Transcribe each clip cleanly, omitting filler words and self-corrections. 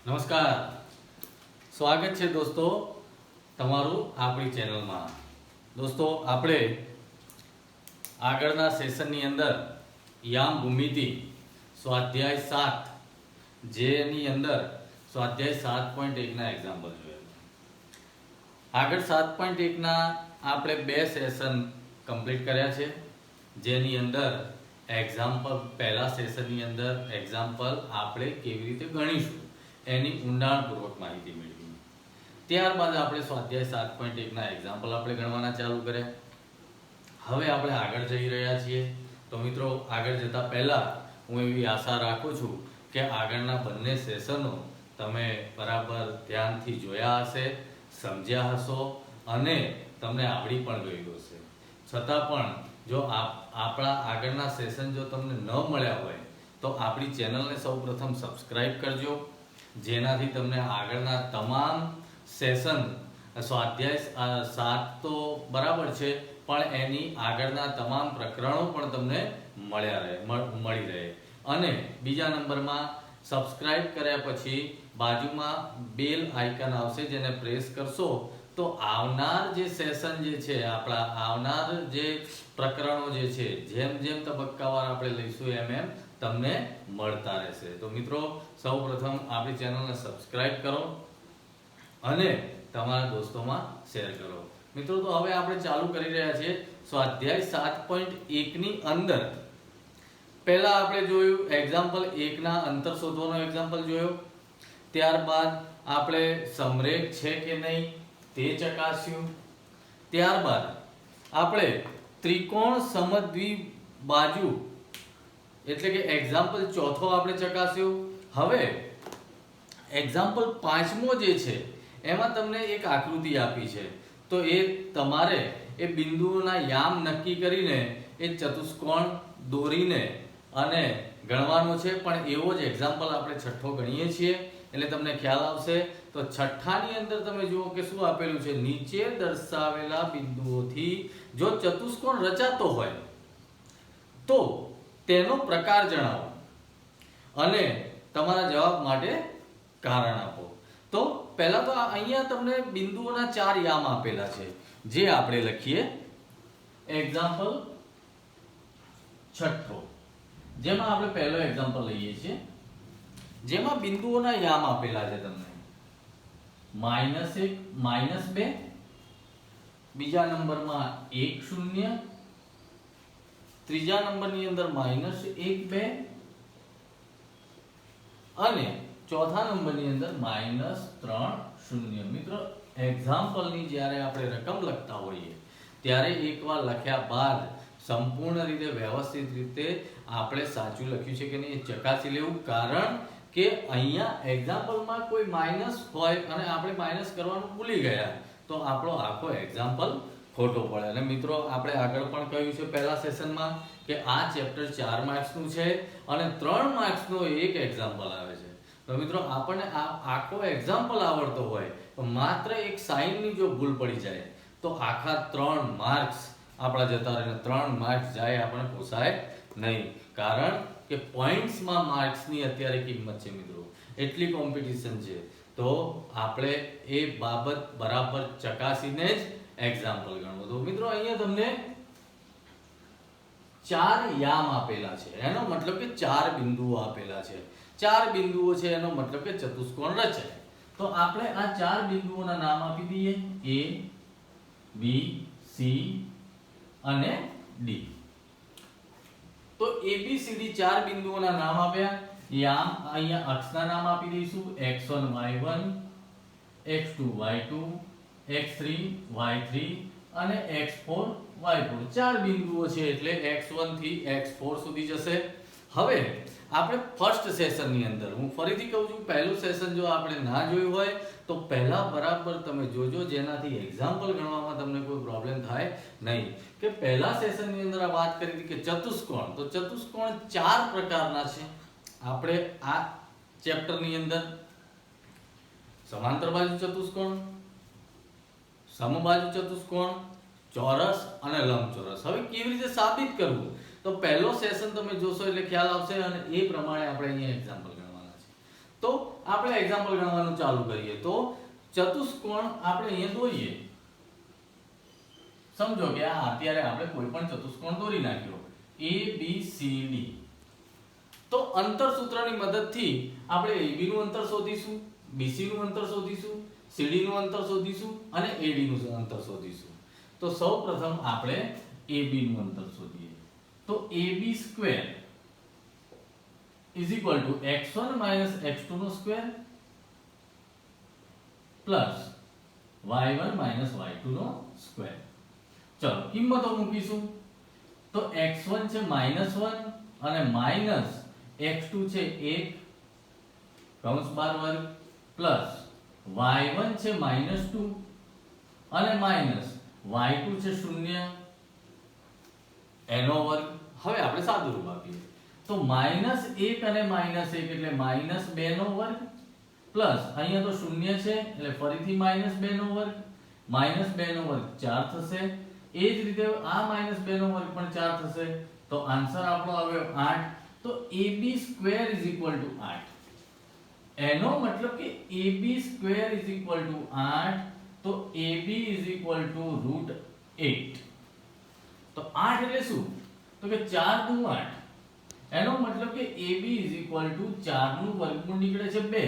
નમસ્કાર, સ્વાગત છે દોસ્તો તમારું આપણી ચેનલમાં। દોસ્તો આપણે આગળના સેશનની અંદર યામ ભૂમિતિ સ્વાધ્યાય 7 જેની અંદર સ્વાધ્યાય 7.1ના એક્ઝામ્પલ જોયા। આગળ 7.1ના આપણે બે સેશન કમ્પ્લીટ કર્યા છે, જેની અંદર એક્ઝામ્પલ પહેલા સેશનની અંદર એક્ઝામ્પલ આપણે કેવી રીતે ગણીશું એની ઊંડાણપૂર્વક માહિતી મેળવી। ત્યારબાદ આપણે સ્વાધ્યાય 7.1ના એક્ઝામ્પલ આપણે ગણવાના ચાલુ કર્યા। હવે આપણે આગળ જઈ રહ્યા છીએ। તો મિત્રો, આગળ જતા પહેલા હું એવી આશા રાખું છું કે આગળના બંને સેશનો તમે બરાબર ધ્યાનથી જોયા હશે, સમજ્યા હશો અને તમને આવડી પણ ગયું હશે। છતાં પણ જો આપણા આગળના સેશન જો તમને ન મળ્યા હોય તો આપણી ચેનલને સૌપ્રથમ સબસ્ક્રાઇબ કરજો, જેનાથી તમને આગળના તમામ સેશન સ્વાધ્યાય 7 તો બરાબર છે, પણ એની આગળના તમામ પ્રકરણો પણ તમને મળી રહે। અને બીજા નંબરમાં સબસ્ક્રાઇબ કર્યા પછી બાજુમાં બેલ આઇકન આવશે, જેને પ્રેસ કરશો તો આવનાર જે સેશન જે છે, આપણા આવનાર જે પ્રકરણો જે છે, જેમ જેમ તબક્કાવાર આપણે લઈશું એમ તમને મળતા રહેશે। તો મિત્રો, સૌપ્રથમ આપણી ચેનલને સબસ્ક્રાઇબ કરો અને તમારા દોસ્તોમાં શેર કરો। મિત્રો, તો હવે આપણે ચાલુ કરી રહ્યા છીએ સ્વાધ્યાય 7.1ની અંદર। પહેલા આપણે જોયું એક્ઝામ્પલ 1ના અંતર શોધવાનો એક્ઝામ્પલ જોયો, ત્યારબાદ આપણે સમરેખ છે કે નહીં તે ચકાસ્યું, ત્યારબાદ આપણે ત્રિકોણ સમદ્વિબાજુ એટલે કે એક્ઝામ્પલ ચોથો આપણે ચકાસ્યો। હવે એક્ઝામ્પલ 5મો જે છે એમાં તમને એક આકૃતિ આપી છે, તો એ તમારે એ બિંદુઓના યામ નક્કી કરીને એ ચતુષ્કોણ દોરીને અને ગણવાનો છે। પણ એવો જ એક્ઝામ્પલ આપણે છઠ્ઠો ગણીએ છીએ એટલે તમને ખ્યાલ આવશે। તો છઠ્ઠાની અંદર તમે જુઓ કે શું આપેલું છે, નીચે દર્શાવેલા બિંદુઓથી જો ચતુષ્કોણ રચાતો હોય તો તેનો પ્રકાર જણાવો અને તમારા જવાબ માટે કારણ આપો। તો પહેલા તો અહીંયા તમને બિંદુઓના 4 યામ આપેલા છે, જે આપણે લખીએ એક્ઝામ્પલ છઠ્ઠો, જેમાં આપણે પહેલો એક્ઝામ્પલ લઈએ છીએ, જેમાં બિંદુઓના યામ આપેલા છે તમને -1 -2, બીજા નંબરમાં 1 0, ત્રીજા નંબરની અંદર -1 2 અને ચોથા નંબરની અંદર -3 0। મિત્રો, એક્ઝામ્પલની જ્યારે આપણે રકમ લખતા હોઈએ ત્યારે એકવાર લખ્યા બાદ સંપૂર્ણ રીતે વ્યવસ્થિત રીતે આપણે સાચું લખ્યું છે કે નહીં એ ચકાસી લેવું, કારણ કે અહીંયા એક્ઝામ્પલમાં કોઈ માઇનસ હોય અને આપણે માઇનસ કરવાનું ભૂલી ગયા તો આપણો આખો એક્ઝામ્પલ ખોટો પડે। અને મિત્રો, આપણે આગળ પણ કહ્યું છે પહેલા સેશનમાં કે આ ચેપ્ટર 4 માર્ક્સનું છે અને 3 માર્ક્સનો એક એક્ઝામ્પલ આવે છે। તો મિત્રો, આપણને આ આખો એક્ઝામ્પલ આવડતો હોય તો માત્ર એક સાઇનની જો ભૂલ પડી જાય તો આખા 3 માર્ક્સ આપણા જતા રહે। 3 માર્ક્સ જાય આપણે પોસાય નહીં, કારણ કે પોઈન્ટ્સમાં માર્ક્સની અત્યારે કિંમત છે મિત્રો, એટલી કોમ્પિટિશન છે। તો આપણે એ બાબત બરાબર ચકાસીને જ એક્ઝામ્પલ ગણવું। તો મિત્રો, અહીંયા તમને 4 યામ આપેલા છે, એનો મતલબ કે 4 બિંદુઓ આપેલા છે। 4 બિંદુઓ છે એનો મતલબ કે ચતુષ્કોણ રચાય। તો આપણે આ 4 બિંદુઓના નામ આપી દઈએ A, B, C અને D। તો ABCD 4 બિંદુઓના નામ આપ્યા। યામ અહીંયા અક્ષના નામ આપી દઈશું x1 y1, x2 y2, x3 y3 અને x4 y4। 4 બિંદુઓ છે એટલે x1 થી x4 સુધી જશે। હવે આપણે ફર્સ્ટ સેશનની અંદર, હું ફરીથી કહું છું, પહેલું સેશન જો આપણે ના જોયું હોય તો પહેલા બરાબર તમે જોજો, જેનાથી એક્ઝામ્પલ ગણવામાં તમને કોઈ પ્રોબ્લેમ થાય નહીં। કે પહેલા સેશનની અંદર આ વાત કરી હતી કે ચતુષ્કોણ, તો ચતુષ્કોણ 4 પ્રકારના છે આપણે આ ચેપ્ટરની અંદર: સમાંતર બાજુ ચતુષ્કોણ, સમબાજુ ચતુષ્કોણ, ચોરસ અને લંબચોરસ। હવે કેવી રીતે સાબિત કરવું, તો પહેલો સેશન તમે જોશો એટલે ખ્યાલ આવશે અને એ પ્રમાણે આપણે અહીંયા એક્ઝામ્પલ ગણવાના છે। તો આપણે એક્ઝામ્પલ ગણવાનું ચાલુ કરીએ. તો ચતુષ્કોણ આપણે અહીંયા દોરીએ. સમજો કે આ અત્યારે આપણે કોઈ પણ ચતુષ્કોણ દોરી નાખ્યો A B C D. તો અંતર સૂત્રની મદદથી આપણે AB નું અંતર શોધીશું, BC નું અંતર શોધીશું, CD નું અંતર શોધીશું અને AD નું અંતર શોધીશું. તો સૌપ્રથમ આપણે AB નું અંતર શોધીએ. તો AB square is equal to x1 minus x2 નો square plus y1 minus y2 નો સ્ક્વેર. ચલો કિંમતો મૂકીશું. તો x1 છે -1 અને માઈનસ x2 છે 1 કૌંસ બાર વર્ગ પ્લસ y1 છે -2 અને માઈનસ y2 છે 0 એનો વર્ગ. હવે આપણે સાદું રૂપ આપીએ. તો -1 અને -1 એટલે -2 નો વર્ગ પ્લસ અહીંયા તો 0 છે એટલે ફરીથી -2 નો વર્ગ, -2 નો વર્ગ 4 થશે. એ જ રીતે આ -2 નો વર્ગ પણ 4 થશે. તો આન્સર આપણો આવ્યો 8. તો AB square is equal to 8. એનો મતલબ કે AB square is equal to 8. તો AB ઇઝ ઇક્વલ ટુ √8. તો 8 એટલે શું? તો કે 4 દુ 8. એનો મતલબ કે AB ઇઝ ઇક્વલ ટુ 4 નું વર્ગમૂળ નીકળે છે 2,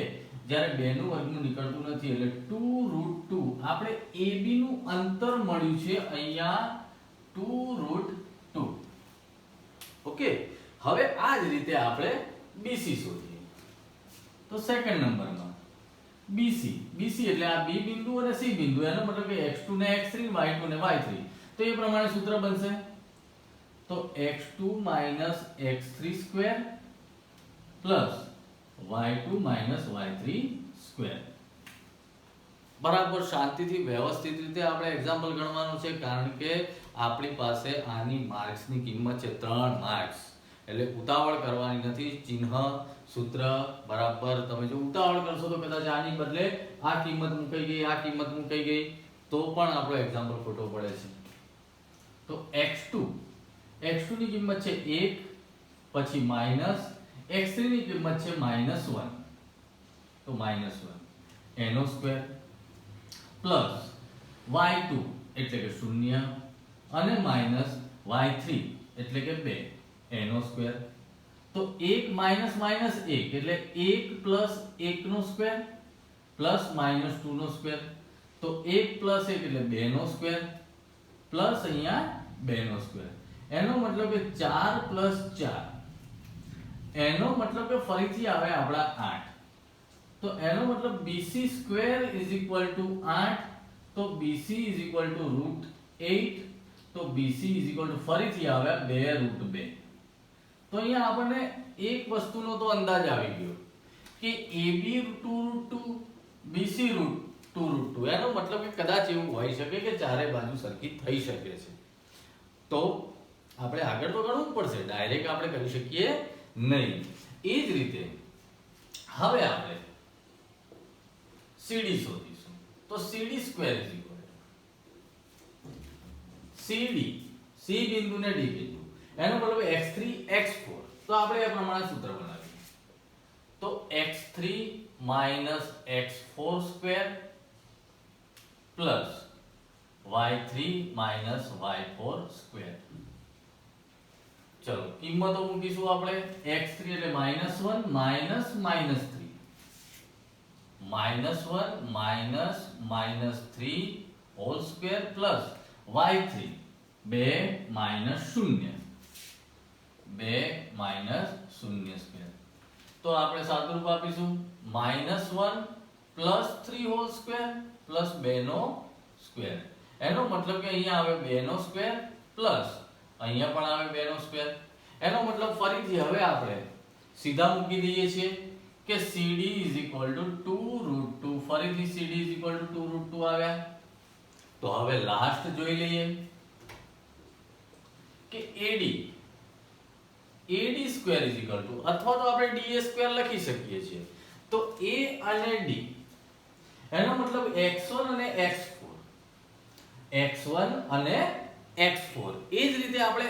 જ્યારે 2 નું વર્ગમૂળ નીકળતું નથી એટલે 2√2. આપણે AB નું અંતર મળ્યું છે અહીંયા 2√2. ઓકે. હવે આ જ રીતે આપણે BC શોધીએ. તો સેકન્ડ નંબરમાં BC એટલે આ B બિંદુ અને C બિંદુ, એનો મતલબ કે x2 ને x3 y2 ને y3. તો એ પ્રમાણે સૂત્ર બનશે. તો x2 minus x3 square plus y2 minus y3 square. બરાબર શાંતિથી વ્યવસ્થિત રીતે આપણે એક્ઝામ્પલ ગણવાનું છે, કારણ કે આપણી પાસે આની માર્ક્સની કિંમત છે 3 માર્ક્સ. એટલે ઉતાવળ કરવાની નથી. ચિહ્ન સૂત્ર બરાબર તમે જો ઉતાવળ કરશો તો કદાચ આની બદલે આ કિંમત મૂકાઈ ગઈ, આ કિંમત મૂકાઈ ગઈ તો પણ આપણો એક્ઝામ્પલ ખોટો પડે છે. તો x2 ની કિંમત છે 1, પછી માઈનસ x3 ની કિંમત છે -1, તો -1 એનો સ્ક્વેર પ્લસ y2 એટલે કે 0 અને માઈનસ y3 એટલે કે 2 એનો સ્ક્વેર. તો 1 માઈનસ -1 એટલે 1 પ્લસ 1 નો સ્ક્વેર પ્લસ -2 નો સ્ક્વેર. તો 1 પ્લસ 1 એટલે 2 નો સ્ક્વેર પ્લસ અહીંયા 2 નો સ્ક્વેર. એનો મતલબ કે 4 પ્લસ 4. એનો મતલબ કે ફરીથી આવે આપણા 8. તો એનો મતલબ BC square is equal to 8. તો BC ઇઝ ઇક્વલ ટુ √8. તો BC ઇઝ ઇક્વલ ટુ ફરીથી આવે 2√2. તો અહીંયા આપણને એક વસ્તુનો તો અંદાજ આવી ગયો કે AB √2 BC √2. એનો મતલબ કે કદાચ એવું હોઈ શકે કે ચારે બાજુ સરખી થઈ શકે છે. તો આપણે આગળ તો ગણવું પડશે, ડાયરેક્ટ આપણે કરી શકીએ નહીં. એ જ રીતે હવે આપણે CD શોધીશું. તો CD square is equal CD C બિંદુ ને D બિંદુ, એનો મતલબ x3 x4. તો આપણે એ પ્રમાણે સૂત્ર બનાવીએ. તો x3 x4 square plus y3 y4 square. ચલો કિંમતો મૂકીશું આપણે. x3 એટલે -1 minus -3, -1 -3 whole square plus y3 2 -0 square. તો આપણે સાદુરૂપ આપીશું -1 પ્લસ 3 હોલ સ્ક્વેર પ્લસ 2 નો સ્ક્વેર. એનો મતલબ કે અહીંયા આવે 2 નો સ્ક્વેર પ્લસ અહીંયા પણ આવે 2 નો સ્ક્વેર. એનો મતલબ ફરીથી હવે આપણે સીધા મૂકી દઈએ છીએ કે CD ઇઝ ઇક્વલ ટુ 2√2. ફરીથી CD ઇઝ ઇક્વલ ટુ 2√2 આવ્યા. તો હવે લાસ્ટ જોઈ લઈએ કે AD square is equal to, અથવા તો આપણે DA સ્ક્વેર લખી શકીએ છીએ. તો A અને D એનો મતલબ x1 અને x4, x1 અને x4. એ જ રીતે આપણે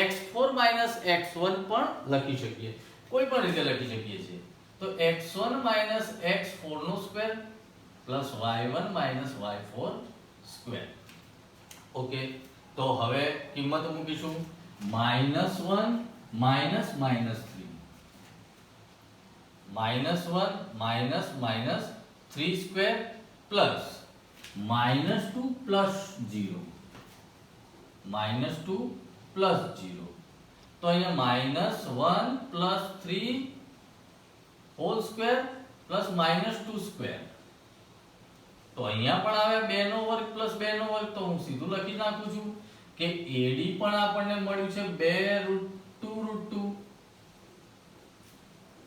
x4 x1 પણ લખી શકીએ, કોઈ પણ રીતે લખી શકીએ છીએ. તો તો x1 x4 નો square plus y1 y4 square. Okay, તો હવે કિંમત મૂકીશું -1 -1 3 સ્ક્વેર પ્લસ -2 પ્લસ 0 -2 પ્લસ 0. તો અહીંયા -1 plus 3 whole square plus -2 square. તો અહીંયા પણ આવે 2 નો વર્ગ પ્લસ 2 નો વર્ગ. તો હું સીધું લખી નાખું છું કે AD પણ આપણને મળ્યું છે 2√2√2.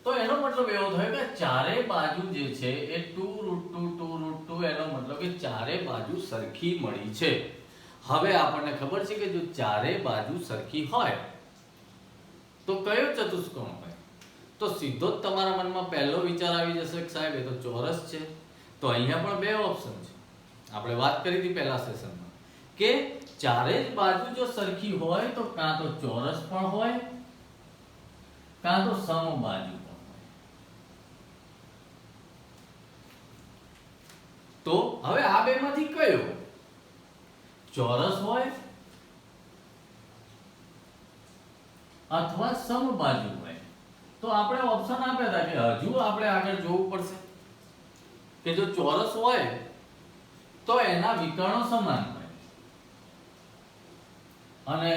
તો એનો મતલબ એવો થયો કે ચારે બાજુ જે છે એ 2√2 એનો મતલબ કે ચારે બાજુ સરખી મળી છે. હવે આપણને ખબર છે કે જો ચારે બાજુ સરખી હોય તો કયો ચતુષ્કોણ હોય? તો સીધો જ તમારા મનમાં પહેલો વિચાર આવી જશે કે સાહેબ એ તો ચોરસ છે. તો અહીંયા પણ બે ઓપ્શન છે. આપણે વાત કરી હતી પહેલા સેશનમાં કે ચારે જ બાજુ જો સરખી હોય તો કાં તો ચોરસ પણ હોય કાં તો સમબાજુ પણ હોય. તો હવે આ બેમાંથી કયો ચોરસ હોય અથવા સમબાજુ હોય? તો આપણે ઓપ્શન આપ્યા હતા કે હજુ આપણે આગળ જોવું પડશે કે જો ચોરસ હોય તો એના વિકર્ણો સમાન હોય અને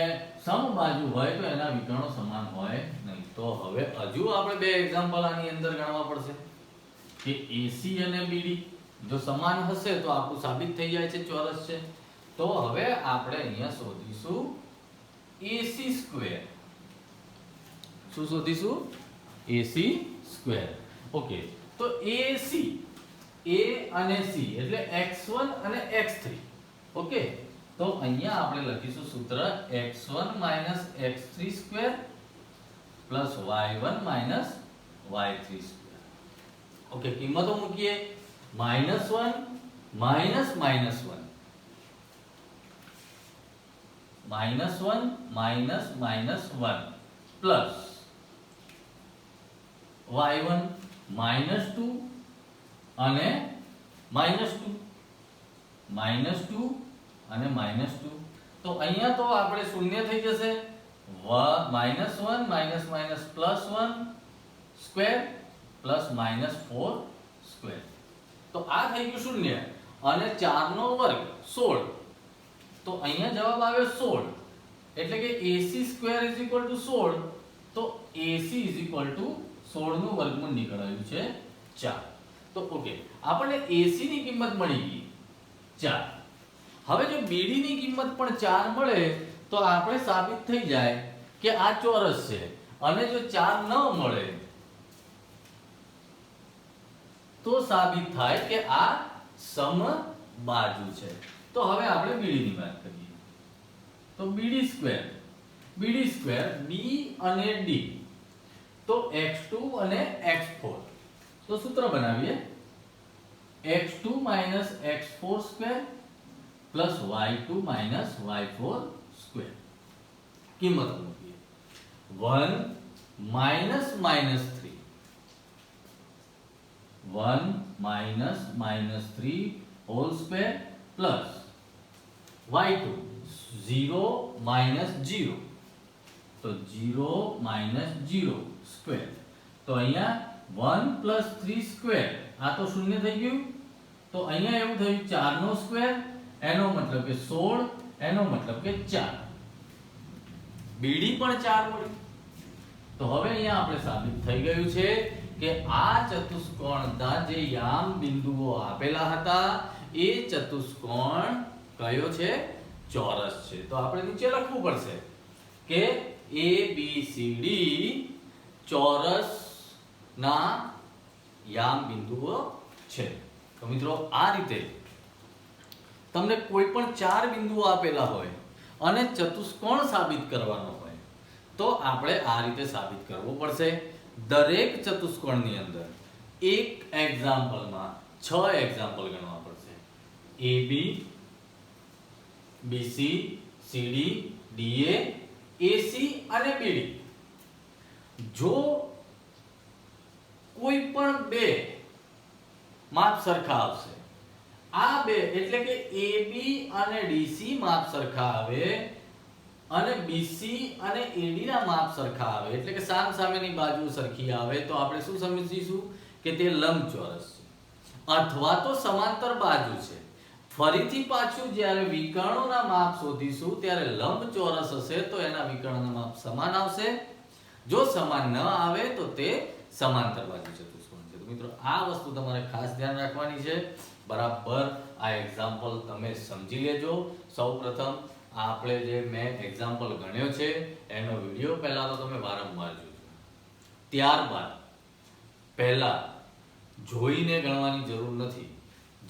સમબાજુ હોય તો એના વિકર્ણો સમાન હોય નહીં. તો હવે હજુ આપણે બે એક્ઝામ્પલ આની અંદર ગણવા પડશે કે AC અને BD જો સમાન હશે તો આપણું સાબિત થઈ જાય છે ચોરસ છે. તો હવે આપણે અહીંયા શોધીશું AC સ્ક્વેર. શું શોધીશું? AC square. ઓકે, તો AC A અને C એટલે x1 અને x3. ઓકે, તો અહીંયા આપણે લખીશું સૂત્ર x1 x3 square plus y1 y3 square. Okay, કિંમતો મૂકીએ -1 -1 -1 પ્લસ y1 -2 અને -2 અને -2. તો અહીંયા તો આપણે શૂન્ય થઈ જશે. -1 +1 સ્ક્વેર પ્લસ -4 સ્ક્વેર. તો આ થઈ ગયું શૂન્ય અને 4 નો વર્ગ 16. તો અહીંયા જવાબ આવે 16 એટલે કે AC સ્ક્વેર = 16. તો AC = 16 નું વર્ગમૂળ નીકળાયું છે 4. તો ઓકે, આપણને AC ની કિંમત મળી ગઈ 4. હવે જો BD ની કિંમત પણ 4 મળે તો આપણે સાબિત થઈ જાય કે આ ચોરસ છે. અને જો 4 ન મળે તો સાબિત થાય કે આ સમબાજુ છે. તો હવે આપણે BD ની વાત કરીએ. તો BD સ્ક્વેર B અને D તો x2 અને x4. તો સૂત્ર બનાવીએ x2 x4 square plus y2 y4 square. કિંમત મૂકીએ 1 -3 હોલ સ્ક્વેર પ્લસ y2 0 -0 તો 0 -0 સ્ક્વેર. તો અહીંયા 1 + 3 સ્ક્વેર આ તો શૂન્ય થઈ ગયું. તો અહીંયા એવું થયું 4 નો સ્ક્વેર એનો મતલબ કે 16 એનો મતલબ કે 4. BD પણ 4 મળ્યું. તો હવે અહીંયા આપણે સાબિત થઈ ગયું છે કે આ ચતુષ્કોણના જે યામ બિંદુઓ આપેલા હતા એ ચતુષ્કોણ કયો છે? ચોરસ છે. તો આપણે નીચે લખવું પડશે કે ABCD ચોરસ ના યામ બિંદુઓ છે. તો મિત્રો આ રીતે તમને કોઈ પણ 4 બિંદુઓ આપેલા હોય અને ચતુષ્કોણ સાબિત કરવાનો હોય તો આપણે આ રીતે સાબિત કરવું પડશે. દરેક ચતુષ્કોણની અંદર એક એક્ઝામ્પલમાં 6 એક્ઝામ્પલ ગણવા પડશે. AB BC CD DA AC અને BD. જો કોઈ પણ બે માપ સરખા આવશે. આ બે એટલે કે AB અને DC માપ સરખા આવે અને BC અને AD ના માપ સરખા આવે એટલે કે સામસામેની બાજુ સરખી આવે તો આપણે શું સમજીશું કે તે લંબચોરસ છે અથવા તો સમાંતર બાજુ છે. ફરીથી પાછું જ્યારે વિકર્ણોના માપ શોધીશું ત્યારે લંબચોરસ હશે તો એના વિકર્ણના માપ સમાન આવશે. જો સમાન ન આવે તો તે સમાંતર બાજુ ચતુષ્કોણ છે. તો મિત્રો આ વસ્તુ તમારે ખાસ ધ્યાન રાખવાની છે. બરાબર આ એક્ઝામ્પલ તમે સમજી લેજો. સૌપ્રથમ આપણે જે મેં એક્ઝામ્પલ ગણ્યો છે એનો વિડિયો પહેલા તો તમે વારંવાર જોજો. ત્યારબાદ પહેલા જોઈને ગણવાની જરૂર નથી.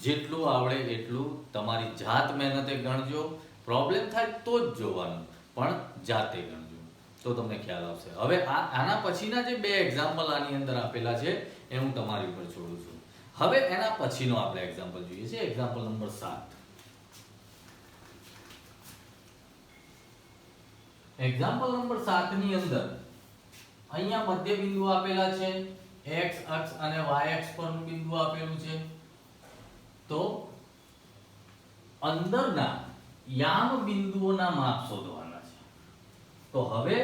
જેટલું આવડે એટલું તમારી જાત મહેનતે ગણજો. પ્રોબ્લેમ થાય તો જ જોવાનું, પણ જાતે ગણજો તો તમને ખ્યાલ આવશે. હવે આના પછીના જે બે એક્ઝામ્પલ આની અંદર આપેલા છે એ હું તમારી ઉપર છોડું છું. હવે એના પછીનો આપણે એક્ઝામ્પલ જોઈએ છે. Example number 7. એક્ઝામ્પલ નંબર 7 ની અંદર અહીંયા મધ્ય બિંદુ આપેલા છે. x અક્ષ અને y અક્ષ પરનું બિંદુ આપેલું છે. તો અંદરના યામ બિંદુઓના માપ શોધવાના છે. તો હવે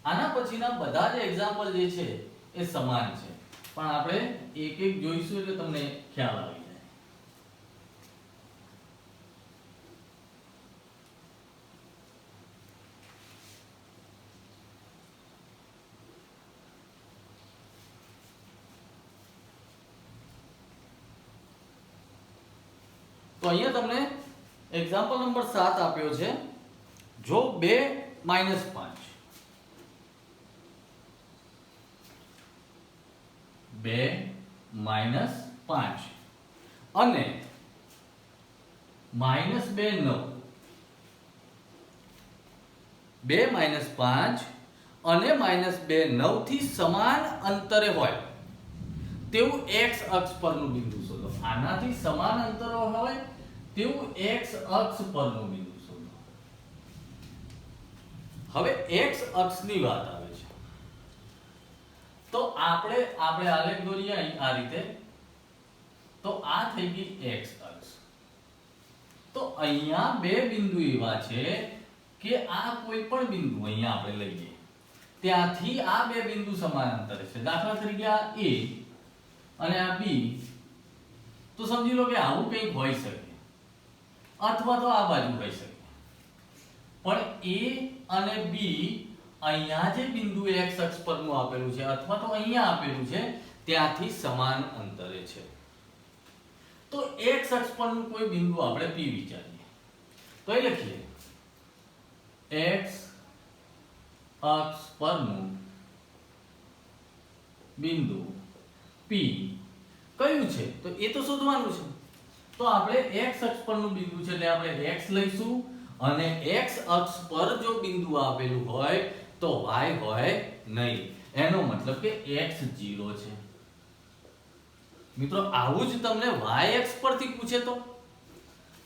આના પછીના બધા જ એક્ઝામ્પલ જે છે એ સમાન છે, પણ આપણે એક એક જોઈશું એટલે તમને ખ્યાલ આવી જાય. તો અહીંયા તમને એક્ઝામ્પલ નંબર 7 આપ્યો છે. જો 2 - 5 2 - 5 અને -2 9 2 - 5 અને -2 9 થી સમાન અંતરે હોય તેવું x અક્ષ પરનું બિંદુ શોધો. આનાથી સમાન અંતરે હોય તેવું x અક્ષ પરનું બિંદુ શોધો. હવે x અક્ષની વાત આવે છે તો આપણે આલેખ દોરીએ આ રીતે. તો આ થઈ ગઈ x અક્ષ. તો અહીંયા બે બિંદુ એવા છે કે આ કોઈ પણ બિંદુ અહીંયા આપણે લઈએ ત્યાંથી આ બે બિંદુ સમાન અંતરે છે. દાખલા તરીકે આ A અને આ B. તો સમજી લો કે આવું કંઈક હોઈ શકે અથવા તો આ બાજુ હોઈ શકે. પણ A અને B અહીંયા જે બિંદુ x અક્ષ પરનું આપેલું છે અથવા તો અહીંયા આપેલું છે ત્યાંથી સમાન અંતરે છે. તો x અક્ષ પરનું કોઈ બિંદુ આપણે P વિચારીએ. તો એ લખીએ x અક્ષ પરનું બિંદુ P કયું છે તો એ તો શોધવાનું છે. તો આપણે x અક્ષ પરનું બિંદુ છે એટલે આપણે x લઈશું અને x અક્ષ પર જો બિંદુ આપેલું હોય તો y હોય નહીં. એનો મતલબ કે x 0 છે. મિત્રો આવું જ તમને y અક્ષ પરથી પૂછે તો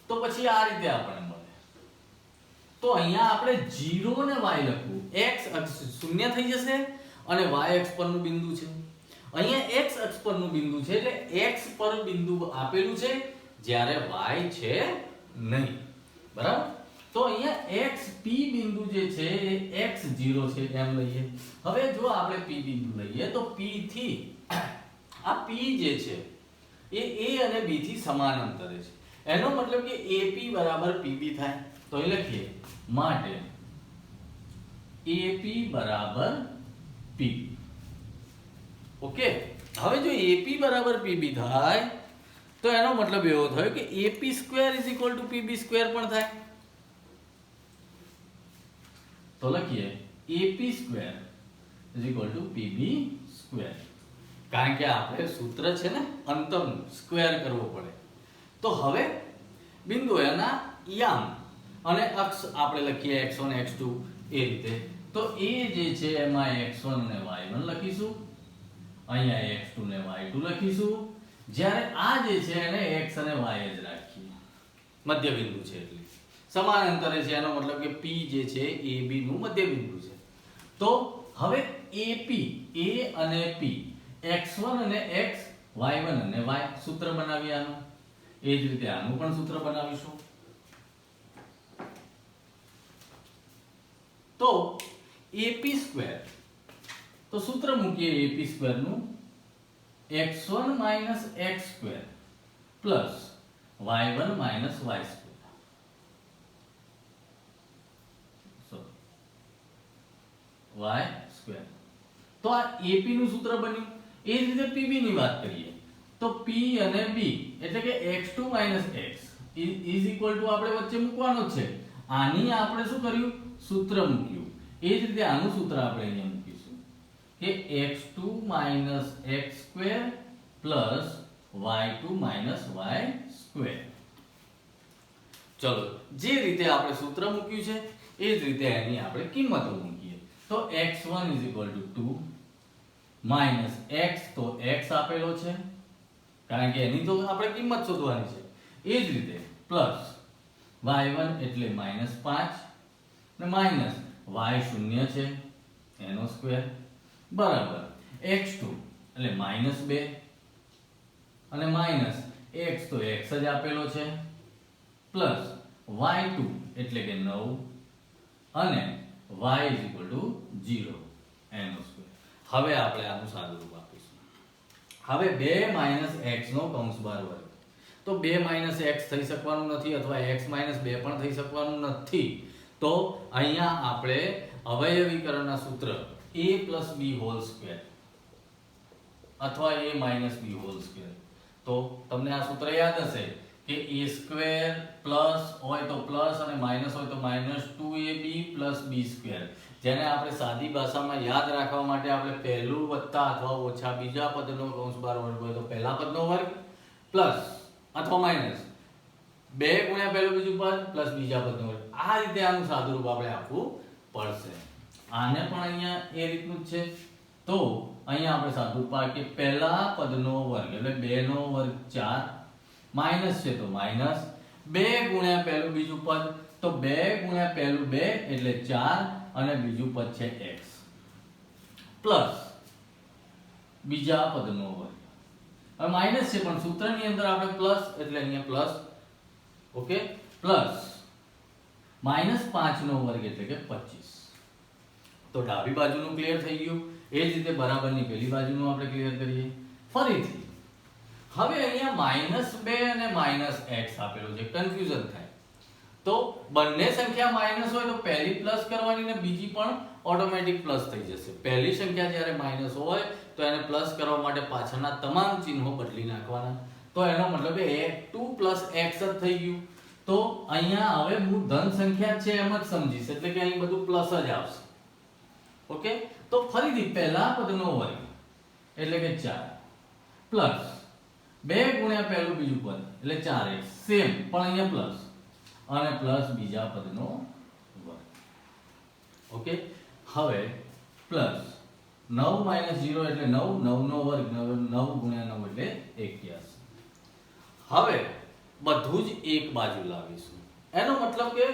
પછી આ રીતે આપણને મળે. તો અહીંયા આપણે 0 ને y લખવું. x અક્ષ 0 થઈ જશે અને y અક્ષ પરનું બિંદુ છે. અહીંયા x અક્ષ પરનું બિંદુ છે એટલે x પર બિંદુ આપેલું છે જ્યારે y છે નહીં. બરાબર. તો અહીંયા x p બિંદુ જે છે એ x0 છે એમ લઈએ. હવે જો આપણે p બિંદુ લઈએ તો p થી આ p જે છે એ a અને b થી સમાન અંતરે છે. એનો મતલબ કે AP બરાબર PB થાય. તો એ લખીએ માટે AP બરાબર P. ઓકે. હવે જો AP બરાબર PB થાય તો એનો મતલબ એવો થયો કે AP² = PB² પણ થાય. તો લખીએ AP² = PB². કારણ કે આપણે સૂત્ર છે ને અંતરનું સ્ક્વેર કરવો પડે. તો હવે બિંદુઓના યામ અને અક્ષ આપણે લખીએ x1 x2 એ રીતે. તો A જે છે એમાં x1 ને y1 લખીશું, અહીંયા x2 ને y2 લખીશું. જ્યારે આ જે છે એને x અને y જ રાખીએ. મધ્ય બિંદુ છે એટલે સમાન અંતરે છે. એનો મતલબ કે P જે છે AB નું મધ્ય બિંદુ છે. તો હવે AP A અને P x1 અને x, y1 અને y સૂત્ર બનાવીએ આનું. એ જ રીતે આનું પણ સૂત્ર બનાવીશું. તો AP², તો સૂત્ર મૂકીએ AP² નું, x1 - x² plus y1 - y². y². તો આ AP નું સૂત્ર બન્યું. એ જ રીતે PB ની વાત કરીએ તો P અને B એટલે કે x2 - x is equal to આપણે વચ્ચે મૂકવાનો છે. આની આપણે શું કર્યું? સૂત્ર મૂક્યું. એ જ રીતે આનું સૂત્ર આપણે અહીંયા મૂકીશું કે x2 - x² plus y2 - y². ચલો, જે રીતે આપણે સૂત્ર મૂક્યું છે એ જ રીતે એની આપણે કિંમતો મૂકીએ. તો x1 = 2 માઈનસ x, તો x આપેલો છે કારણ કે એની તો આપણે કિંમત શોધવાની છે. એ જ રીતે પ્લસ y1 એટલે -5 ને માઈનસ y શૂન્ય છે એનો સ્ક્વેર બરાબર x2 એટલે -2 અને માઈનસ x, તો x જ આપેલો છે પ્લસ y2 એટલે કે 9 અને y = 0 એનો સ્ક્વેર. હવે આપણે આનું સાદુરૂપ આપીશું. હવે 2 - x નો કૌંસ બાર વર્ગ. તો 2 - x થઈ શકવાનું નથી અથવા x - 2 પણ થઈ શકવાનું નથી. તો અહીંયા આપણે અવયવીકરણના સૂત્ર a + b² અથવા a - b². તો તમને આ સૂત્ર યાદ હશે કે a² પ્લસ હોય તો પ્લસ અને માઈનસ હોય તો -2ab + b². જેને આપણે સાદી ભાષામાં યાદ રાખવા માટે આપણે પહેલું વત્તા અથવા ઓછા બીજા પદનો કૌંસ બાર વર્ગ હોય તો પહેલા પદનો વર્ગ પ્લસ અથવા માઈનસ 2 ગુણ્યા પહેલું બીજું પદ પ્લસ બીજા પદનો વર્ગ. આ રીતે આનું સાદુરૂપ આપણે આપવું પડશે. આને પણ અહીંયા એ રીતનું જ છે. તો અહીંયા આપણે સાદુરૂપ આપીએ પહેલા પદનો વર્ગ એટલે 2 નો વર્ગ 4 માઈનસ છે તો માઈનસ 2 ગુણ્યા પહેલું બીજું પદ તો 2 ગુણ્યા પહેલું 2 એટલે 4 અને બીજું પદ છે x પ્લસ બીજા પદનો વર્ગ. હવે માઈનસ છે પણ સૂત્રની અંદર આપણે પ્લસ એટલે અહીંયા પ્લસ. ઓકે, પ્લસ -5 નો વર્ગ એટલે કે 25. તો ડાબી બાજુનું ક્લિયર થઈ ગયું. એ જ રીતે બરાબરની પેલી બાજુનું આપણે ક્લિયર કરીએ ફરીથી. હવે અહીંયા -2 અને -x આપેલું છે, કન્ફ્યુઝન થાય. તો બંને સંખ્યા માઈનસ હોય તો પહેલી પ્લસ કરવાની ને બીજી પણ ઓટોમેટિક પ્લસ થઈ જશે. પહેલી સંખ્યા જ્યારે માઈનસ હોય તો એને પ્લસ કરવા માટે પાછળના તમામ ચિહ્નો બદલી નાખવાના. તો એનો મતલબ કે 2 + x જ થઈ ગયું. તો અહીંયા હવે હું ધન સંખ્યા છે એમ જ સમજીશ એટલે કે અહીં બધું પ્લસ જ આવશે. ઓકે, તો ફરીથી પહેલા પદનો વર્ગ એટલે કે 4 પ્લસ 2 ગુણ્યા પહેલું બીજું પદ એટલે 4x સેમ પણ અહીંયા પ્લસ અને પ્લસ બીજા પદનો વર્ગ. ઓકે, હવે પ્લસ 9 - 0 એટલે 9, 9 નો વર્ગ 9 ગુણ્યા 9 એટલે 81. હવે બધું જ એક બાજુ લાવીશું. એનો મતલબ કે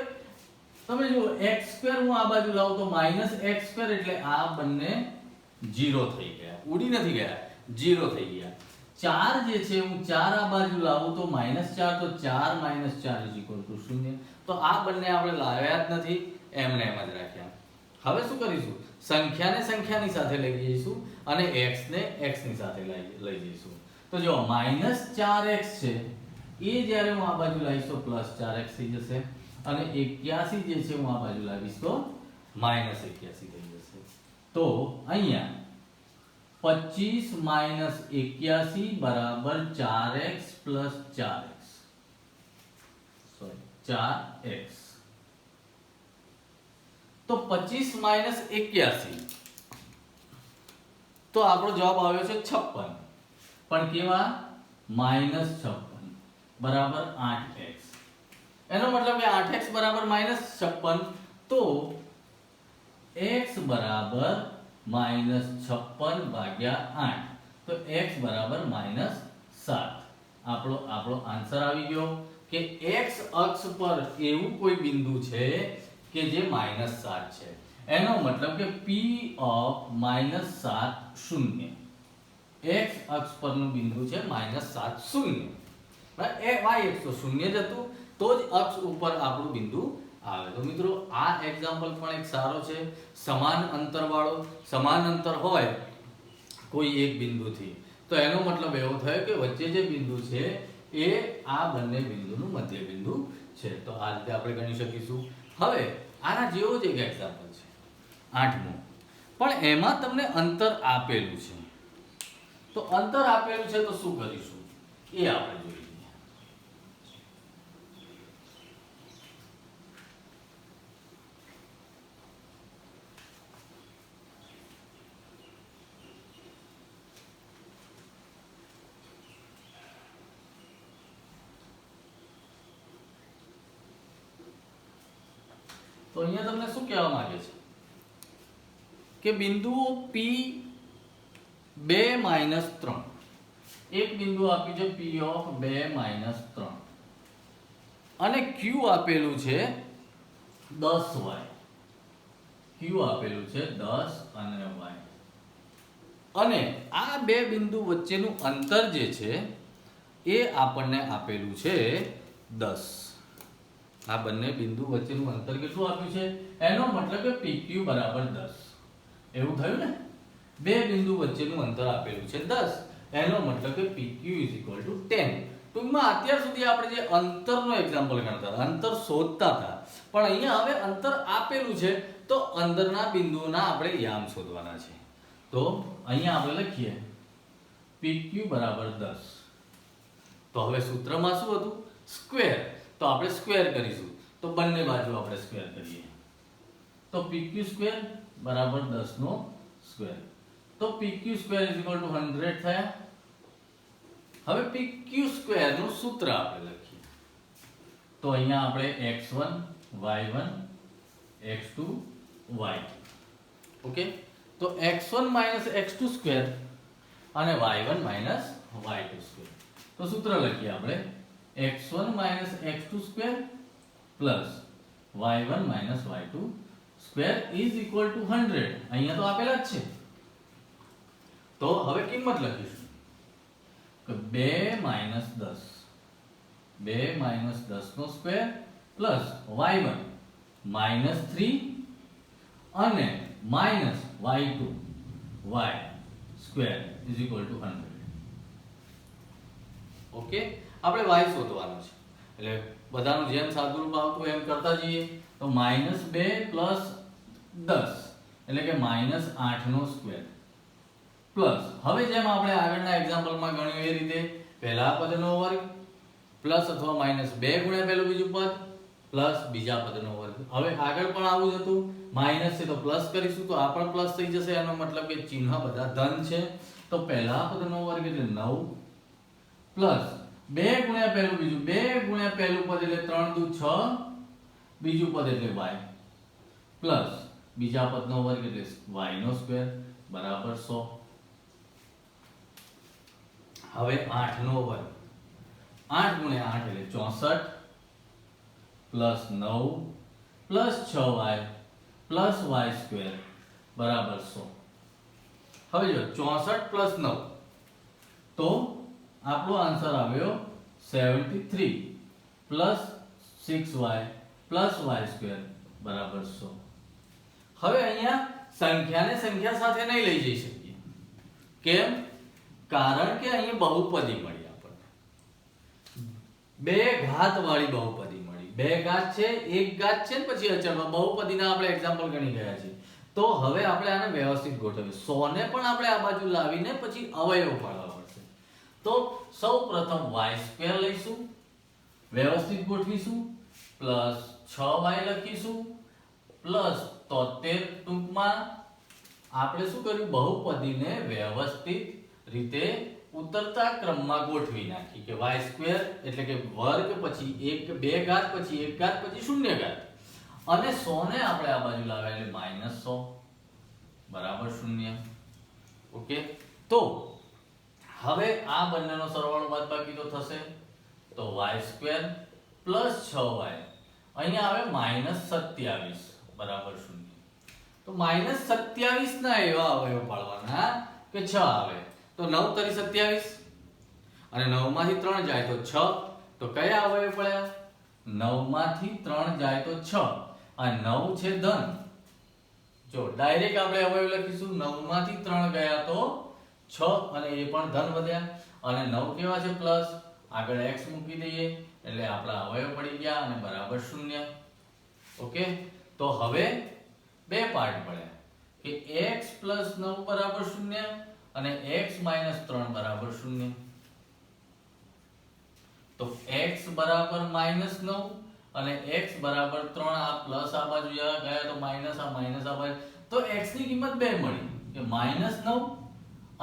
તમે જો x² હું આ બાજુ લાવું તો -x² એટલે આ બંને 0 થઈ ગયા, ઉડી નથી ગયા, 0 થઈ ગયા. 4 જે છે હું 4 આ બાજુ લાવું તો -4 તો 4 - 4 = 0. તો આ બંને આપણે લાવ્યા જ નથી, એમને એમ જ રાખ્યા. હવે શું કરીશું? સંખ્યાને સંખ્યાની સાથે લઈ જઈશું અને x ને x ની સાથે લઈ જઈશું. તો જો -4x છે એ જ્યારે હું આ બાજુ લાવીશ તો +4x થઈ જશે અને 81 જે છે હું આ બાજુ લાવીશ તો -81 થઈ જશે. તો અહીંયા 25 - 81 = 4x + 4x. Sorry 4x. તો 25 - 81 તો આપણો જવાબ આવ્યો છે 56. પણ કેવા? -56 બરાબર 8x. એનો મતલબ કે 8x બરાબર -56. તો x બરાબર -56/8. તો x બરાબર -7. આપણો આન્સર આવી ગયો કે x અક્ષ પર એવું કોઈ બિંદુ છે કે જે -7 છે. એનો મતલબ કે p of -7 0. x અક્ષ પરનું બિંદુ છે -7 0. એ y અક્ષ તો શૂન્ય જ હતું, તો જ અક્ષ ઉપર આપણું બિંદુ આવે. તો મિત્રો આ એક્ઝામ્પલ પણ એક સારો છે. સમાન અંતર હોય કોઈ એક બિંદુથી, તો એનો મતલબ એવો થયો કે વચ્ચે જે બિંદુ છે એ આ બંને બિંદુનું મધ્ય બિંદુ છે. તો આ રીતે આપણે ગણી શકીશું. હવે આના જેવો જ એક એક્ઝામ્પલ છે 8મું, પણ એમાં તમને અંતર આપેલું છે. તો અંતર આપેલું છે તો શું કરીશું એ આપણે જોઈએ. તો અહીંયા તમને શું કહેવા માંગે છે કે બિંદુઓ P 2 - 3, એક બિંદુ આપ્યું છે P of 2 - 3 અને Q આપેલું છે 10y. Q આપેલું છે 10 અને y, અને આ બે બિંદુ વચ્ચેનું અંતર જે છે એ આપણને આપેલું છે 10. આ બંને બિંદુ વચ્ચેનું અંતર કેટલું આપ્યું છે? એનો મતલબ કે PQ બરાબર 10. એવું થયું ને? બે બિંદુ વચ્ચેનું અંતર આપેલું છે 10, એનો મતલબ કે PQ = 10. ટૂંકમાં અત્યાર સુધી આપણે જે અંતરનો એક્ઝામ્પલ ગણતા હતા, અંતર શોધતા હતા, પણ અહીંયા હવે અંતર આપેલું છે તો અંદરના બિંદુઓના આપણે યામ શોધવાના છે. તો અહીંયા આપણે લખીએ PQ બરાબર 10. તો હવે સૂત્રમાં શું હતું? સ્ક્વેર. તો આપણે સ્ક્વેર કરીશું. તો બંને બાજુ આપણે સ્ક્વેર કરીએ. તો PQ² બરાબર 10 નો સ્ક્વેર. તો PQ² = 100 થયા. હવે PQ² નું સૂત્ર આપણે લખીએ. તો અહીંયા આપણે x1 y1 x2 y2. Okay, તો x1 - x2² અને y1 - y2². તો સૂત્ર લખીએ આપણે x1 - x2² + y1 - y2² = 100. અહીંયા તો આપેલા જ છે. તો હવે કિંમત લખીશું કે 2 - 10 નો સ્ક્વેર પ્લસ y1 -3 અને -y2 y² = 100. ઓકે, આપણે y શોધવાનો છે એટલે બધાનું જેમ સાદુરૂપ આવતું એમ કરતા જઈએ. તો -2 + 10 એટલે કે -8 નો સ્ક્વેર પ્લસ, હવે જેમ આપણે આગળના એક્ઝામ્પલમાં ગણ્યું એ રીતે પહેલા પદનો વર્ગ પ્લસ અથવા -2 ગુણ્યા પહેલું બીજું પદ પ્લસ બીજા પદનો વર્ગ. હવે આગળ પણ આવું જ હતું, માઈનસ છે તો પ્લસ કરીશું તો આ પણ પ્લસ થઈ જશે. એનો મતલબ કે ચિહ્ન બધા ધન છે. તો પહેલા પદનો વર્ગ એટલે 9 પ્લસ 2 ગુણ્યા પહેલું બીજું, 2 ગુણ્યા પહેલું પદ એટલે 3 દુ 6, બીજું પદ એટલે y પ્લસ બીજા પદનો વર્ગ એટલે y² બરાબર 100. હવે 8 નો વર્ગ, 8 ગુણ્યા 8 એટલે 64 plus 9 plus 6y plus y² બરાબર 100. હવે જો 64 પ્લસ 9 તો આપણો આન્સર આવ્યો 73 પ્લસ 6y પ્લસ y² બરાબર 100. હવે અહીંયા સંખ્યાને સંખ્યા સાથે નહીં લઈ જઈ શકીએ. કેમ? કારણ કે અહીંયા બહુપદી મળી આપણને, બે ઘાત વાળી બહુપદી મળી. બે ઘાત છે, એક ઘાત છે, પછી અચળમાં બહુપદીના આપણે એક્ઝામ્પલ ગણી ગયા છે. તો હવે આપણે આને વ્યવસ્થિત ગોઠવીએ. 100 ને પણ આપણે આ બાજુ લાવીને પછી અવયવ પાડવા પડશે. તો સૌપ્રથમ y² લઈશું, વ્યવસ્થિત ગોઠવીશું, પ્લસ 6y લખીશું, પ્લસ 73. ટૂંકમાં આપણે શું કર્યું? બહુપદીને વ્યવસ્થિત રીતે ઉતરતા ક્રમમાં ગોઠવી નાખી કે y² એટલે કે વર્ગ, પછી 1 2 ઘાત, પછી 1 ઘાત, પછી 0 ઘાત, અને 100 ને આપણે આ બાજુ લાવ્યા એટલે -100 બરાબર 0. ઓકે, તો હવે આ બંનેનો સરવાળો બાદબાકી તો થશે. તો y² પ્લસ 6y અહીંયા આવે -27 બરાબર 0. તો -27 ના એવા અવયવ પાડવાના કે 6 આવે. તો તો 9 તરી 27 અને 9 માંથી 3 જાય તો 6, તો કયા અવયવ પડ્યા? 9 માંથી 3 જાય તો 6 અને 9 છે ધન. જો ડાયરેક્ટ આપણે અવયવ લખીશું, 9 માંથી 3 ગયા તો 6 અને એ પણ ધન વધ્યા, અને 9 કેવા છે પ્લસ, આગળ x મૂકી દઈએ એટલે આપણા અવયવ પડી ગયા અને બરાબર 0. ઓકે, તો હવે બે પાર્ટ પડ્યા કે x 9 બરાબર 0 અને x 3 બરાબર 0. તો x બરાબર -9 અને x બરાબર 3, આ પ્લસ આ બાજુ ગયા તો માઈનસ આ બાજુ, તો x ની કિંમત 2 મળી કે -9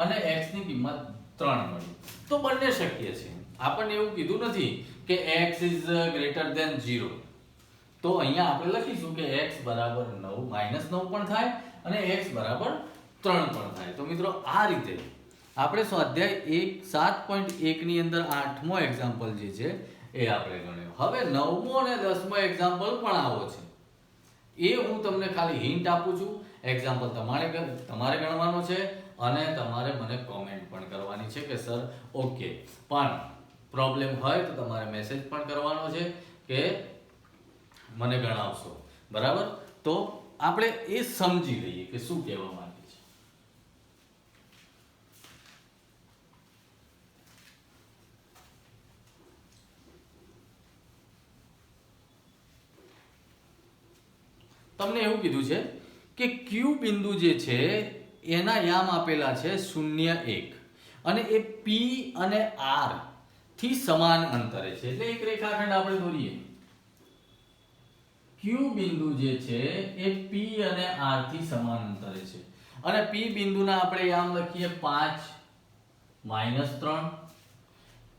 અને x ની કિંમત 3 મળી. તો બંને શક્ય છે. આપણને એવું કીધું નથી કે x is greater than 0. તો અહીંયા આપણે લખીશું કે x બરાબર 9 -9 પણ થાય અને x બરાબર 3 પણ થાય. તો મિત્રો આ રીતે આપણે સ્વાધ્યાય 7.1 ની અંદર 8મો એક્ઝામ્પલ જે છે એ આપણે ગણ્યો. હવે 9મો અને 10મો એક્ઝામ્પલ પણ આવો છે. એ હું તમને ખાલી હિન્ટ આપું છું. એક્ઝામ્પલ તમારે ગણવાનો છે અને તમારે મને કોમેન્ટ પણ કરવાની છે કે સર ઓકે, પણ પ્રોબ્લેમ હોય તો તમારે મેસેજ પણ કરવાનો છે કે મને ગણાવશો. બરાબર? તો આપણે એ સમજી લઈએ કે શું કહેવા માંગે છે. તમને એવું કીધું છે કે Q બિંદુ જે છે એના યામ આપેલા છે 0 1 અને એ P અને R થી સમાન અંતરે છે. એટલે એક રેખાખંડ આપણે દોરીએ. Q બિંદુ જે છે એ P અને R થી સમાન અંતરે છે અને P બિંદુના આપણે યામ લખીએ 5 -3.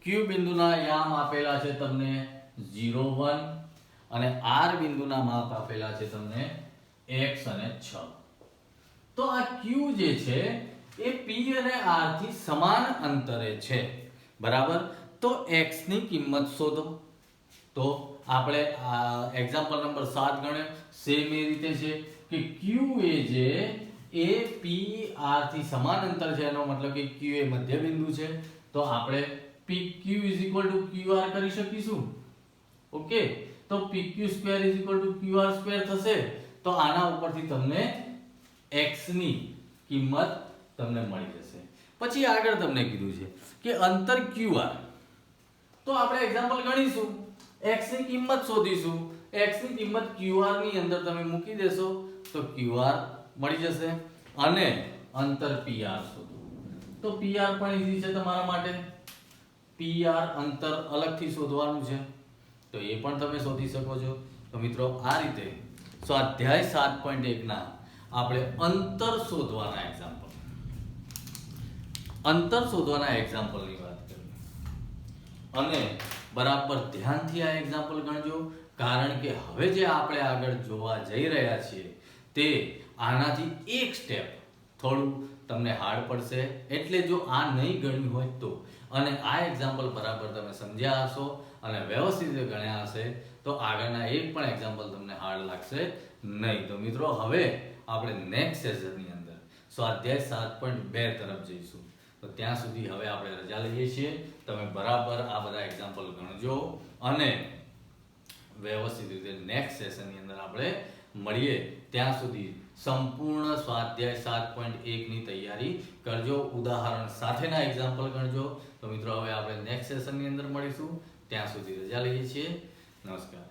Q બિંદુના યામ આપેલા છે તમને 0 1 અને R બિંદુના માપ આપેલા છે તમને x અને 6. તો આ Q જે છે એ P અને R થી સમાન અંતરે છે. બરાબર? તો x ની કિંમત શોધો. તો આપણે આ એક્ઝામ્પલ નંબર 7 ગણ્યો. સેમ એ રીતે છે કે Q એ જે એ P R થી સમાન અંતર છે, એનો મતલબ કે Q એ મધ્ય બિંદુ છે. તો આપણે PQ QR કરી શકીશું. ઓકે, તો PQ² QR² થશે. તો આના ઉપરથી તમને x ની કિંમત તમને મળી જશે. પછી આગળ તમને કીધું છે કે અંતર QR. તો આપણે એક્ઝામ્પલ ગણીશું, x ની કિંમત શોધીશું. x ની કિંમત QR ની અંદર તમે મૂકી દેશો તો QR મળી જશે અને અંતર PR શોધો. તો PR પણ ઈઝી છે તમારા માટે. PR અંતર અલગથી શોધવાનું છે તો એ પણ તમે શોધી શકો છો. તો મિત્રો આ રીતે સ્વાધ્યાય 7.1 ના આપણે અંતર શોધવાના એક્ઝામ્પલની વાત કરીએ અને બરાબર ધ્યાનથી આ એક્ઝામ્પલ ગણજો, કારણ કે હવે જે આપણે આગળ જોવા જઈ રહ્યા છીએ તે આનાથી એક સ્ટેપ થોડું તમને હાર્ડ પડશે. એટલે જો આ નહીં ગણ્યું હોય તો, અને આ એક્ઝામ્પલ બરાબર તમે સમજ્યા હશો અને વ્યવસ્થિત રીતે ગણ્યા હશે તો આગળના એક પણ એક્ઝામ્પલ તમને હાર્ડ લાગશે નહીં. તો મિત્રો હવે આપણે નેક્સ્ટ સેશનની અંદર સ્વાધ્યાય 7.2 તરફ જઈશું. તો ત્યાં સુધી હવે આપણે રજા લઈએ છીએ. તમે બરાબર આ બધા એક્ઝામ્પલ ગણજો અને વ્યવસ્થિત રીતે નેક્સ્ટ સેશનની અંદર આપણે મળીએ. ત્યાં સુધી સંપૂર્ણ સ્વાધ્યાય 7.1 ની તૈયારી કરજો, ઉદાહરણ સાથેના એક્ઝામ્પલ ગણજો. તો મિત્રો હવે આપણે નેક્સ્ટ સેશનની અંદર મળીશું. ત્યાં સુધી રજા લઈએ છીએ. નમસ્કાર.